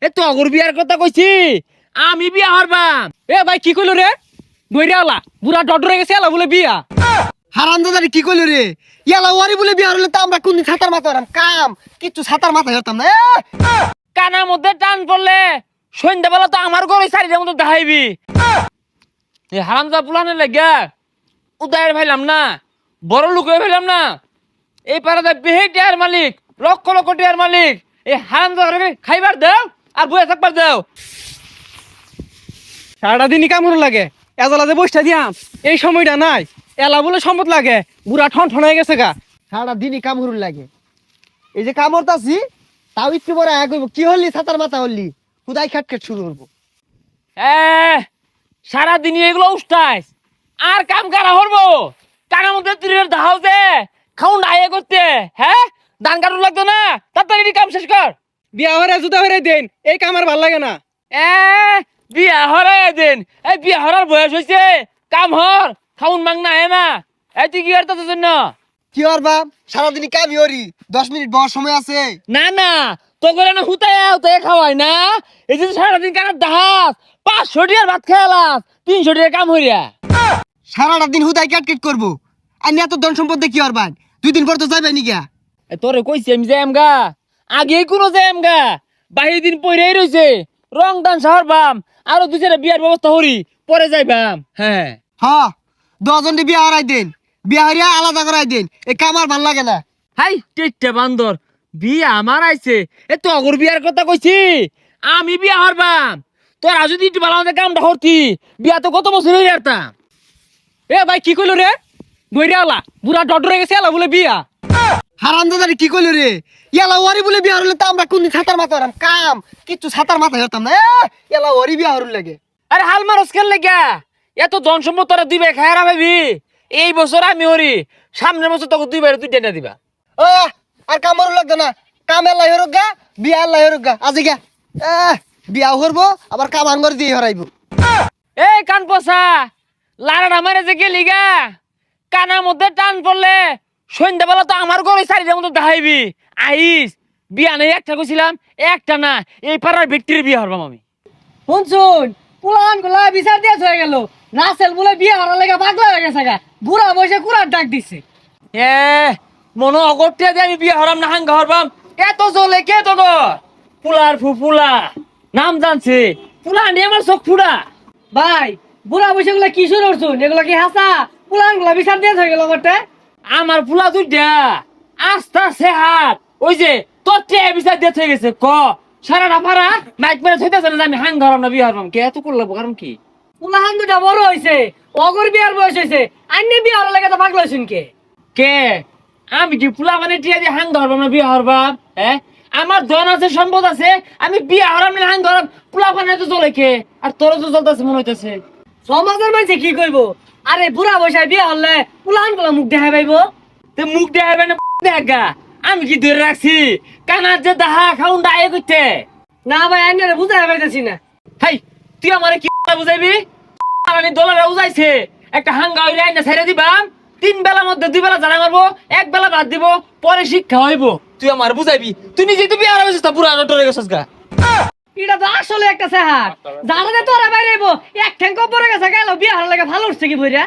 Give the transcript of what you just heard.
এ তগর বিয়ার কথা কইছি আমি বিয়া হরবাম। এ ভাই কি কইলো রে দইরা আলা বুড়া ডডরে গেছে আলা বলে বিয়া। হারামজাদারি কি কইলো রে? ইয়ালা ওয়ারি বলে বিয়া হলে তো আমরা কোনদিন ছাতার মাথা হতাম, কাম কিচ্ছু ছাতার মাথা হতাম না। কানার মধ্যে টান পড়লে সন্ধ্যাবেলা তো আমার ঘরে চারিটার মতো দেখাইবি। এই হারামজা পুলানের লাগা উদয়ের ভাইলাম না, বড় লোক হয়ে ভাইলাম না। এই পাড়াতে বেহে টিয়ার মালিক, লক্ষ লক্ষ টিয়ার মালিক। এই হারামজা খাইবার দাও আর বয়ে থাকবার দাও। সারাটা দিনই কামড় লাগে, এজলা যে বসটা দিয়াম এই সময়টা নাই। এলা বলে সম্পদ লাগে, বুড়া ঠন ঠন হয়ে গেছে গা। সারা দিনই কামড় লাগে, এই যে কামড়তাছি তাও একটু বড় আয়া কইব কি হলি ছাতার মাথা হলি, খুদাই খাটখাট শুরু করবো। সারাদিন এগুলো উষ্টাইস আর কাম কারা হরবো। কানার মধ্যে তীরের দাহাও যে খাউন আয়ে করতে, হ্যাঁ ধান কাটুন লাগতো না, তাড়াতাড়ি কাম শেষ কর। বিয়া হরে জুতা হরে দেন, এই কামার ভাল লাগে না। বিয়া হরাই দেন, এই বিয়া হরার বয়স হয়েছে, কাম হর খাউন মাং না না। এই তুই কি করতে জন্য? কি আর বাপ সারাদিনই কামি হরি, 10 মিনিট বড় সময় আছে। না না তো করে না হুতায় হুতায় খাওয়াই না। এই যে সারাদিন কানার দাহাস 500 টিয়ার ভাত খেয়ালাস 300 টিয়ার কাম হইয়া। সারাটা দিন হুদাই কাটকেট করবো, আর এত ধন সম্পদ কি আর বান 2 দিন পর তো যাবে নি গা। তোরে কইছি আমি যাইম গা, আগে কোনো যাইম গা, বাহির দিন পইরাই রইছে। রং দান শহর বাম আরো 2-4টা বিয়ার ব্যবস্থা করি পরে যাইবাম। হ্যাঁ হ্যাঁ 10 জন বিয়া হারাই দেন, বিয়া হারিয়া আলাদা করাই দেন, এই কামার ভাল লাগে না। হাই টেট্টা বান্দর বিয়া আমার আইছে। এ তো অগর বিয়ার কথা কইছি আমি বিয়া হরবাম। তোরা যদি একটু ভালো আমাদের কামটা হরতি বিয়া তো কত বছর হয়ে যেতাম। এ ভাই কি কইলো রে দইরা আলা বুড়া ডডরে গেছে আলা বলে বিয়া। হারামজাদারি কি কইলো রে? ইয়ালা ওয়ারি বলে বিয়া হলে তো আমরা কোনদিন ছাতার মাথা হতাম, কাম কিচ্ছু ছাতার মাথা হতাম না। ইয়ালা ওয়ারি বিয়া হরুন লাগে। আরে হাল মারস খেল লেগা এত ধন সম্পদ তোরা দিবে খায়রা ভাবি। এই বছর আমি হরি, সামনের বছর তোকে 2 বাইরে তুই টেনে দিবা। আর কাম হরুন লাগতো না, কাম এলাই হরুক গা, বিয়া এলাই হরুক গা। আজি গা বিয়া হরবো আবার কাম আনগর দিয়ে হরাইবো। এই কান পচা লাড়া মারে যে গেলি গা, কানার মধ্যে টান পড়লে সন্ধ্যাবেলা তো আমার ঘরে চারিটার মতো দেখাইবি। আইস বিয়া নেই একটা কইছিলাম, একটা না এই পাড়ার ব্যক্তির বিয়া হরবাম আমি। শুনছুন পুলান গুলা বিচার দিয়ে হয়ে গেল, রাসেল বলে বিয়া হওয়ার লেগে পাগলা হয়ে গেছে গা, বুড়া বসে কুড়ার ডাক দিছে। মনো অগরটিয়া দিয়ে আমি বিয়া হরাম না হাঙ্গা হরবাম। এত জলে কে তো পুলার ফুপুলা নাম জানছে, পুলা নিয়ে আমার চোখ ফুড়া। ভাই বুড়া বসে গুলা কি শুরু করছুন, এগুলো কি হাসা? পুলান গুলা বিচার দিয়ে হয়ে গেল বটে। আমার পুলা দুইটা আস্তা সে হাত ওই যে তোর বিচার দিয়ে হয়ে গেছে। ক সারাটা পাড়া মাইক মেরে থইতেছে না আমি হাঙ্গা হরাম না বিয়া হরবাম। কে এত করলো কারণ কি? পুলাহান দুটা বড় হয়েছে, অগর বিয়ার বয়স হয়েছে, আইনে বিয়া হওয়ার লেগে তো পাগলা হয়েছুন কে? কে আমি কি পুলা মানে টিয়া দিয়ে হাঙ্গা হরবাম না বিয়া হরবাম? হ্যাঁ আমার ধন আছে সম্পদ আছে, আমি বিয়া হরাম না হাঙ্গা হরাম। পুলা মানে তো চলে কে আর তোর তো চলতেছে মনে হইতেছে। সমাজের মানুষে কি কইব? আরে বুড়া বয়সে বিয়া হলে পুলাহান গুলা মুখ দেখাই পাইব। তে মুখ দেখাবে না দেখা আমি কি ধরে রাখছি? কানার যে দাহা খাউন দায়ে করতে না ভাই আইনে বুঝাই পাইতেছি না। হাই তুই আমারে কি বুঝাইবি? ডলার উজাইছে একটা হাঙ্গা হইলে আইনা ছেড়ে দিবাম। 3 বেলার মধ্যে 2 বেলা জানা মারবো, 1 বেলা ভাত দিব, পরে শিক্ষা হইব। তুই আমার বুঝাইবি? তুই নিজেই তো বিয়ে হারাইছিস তা পুরা ডরে গেছিস গা। এটা তো আসলে একটা সেহার, জানাতে তোরা বাইরে এক ঠ্যাঙ্ক পরে গেছে গেল বিয়া হারার লেগে ভালো উঠছে কি বইরা।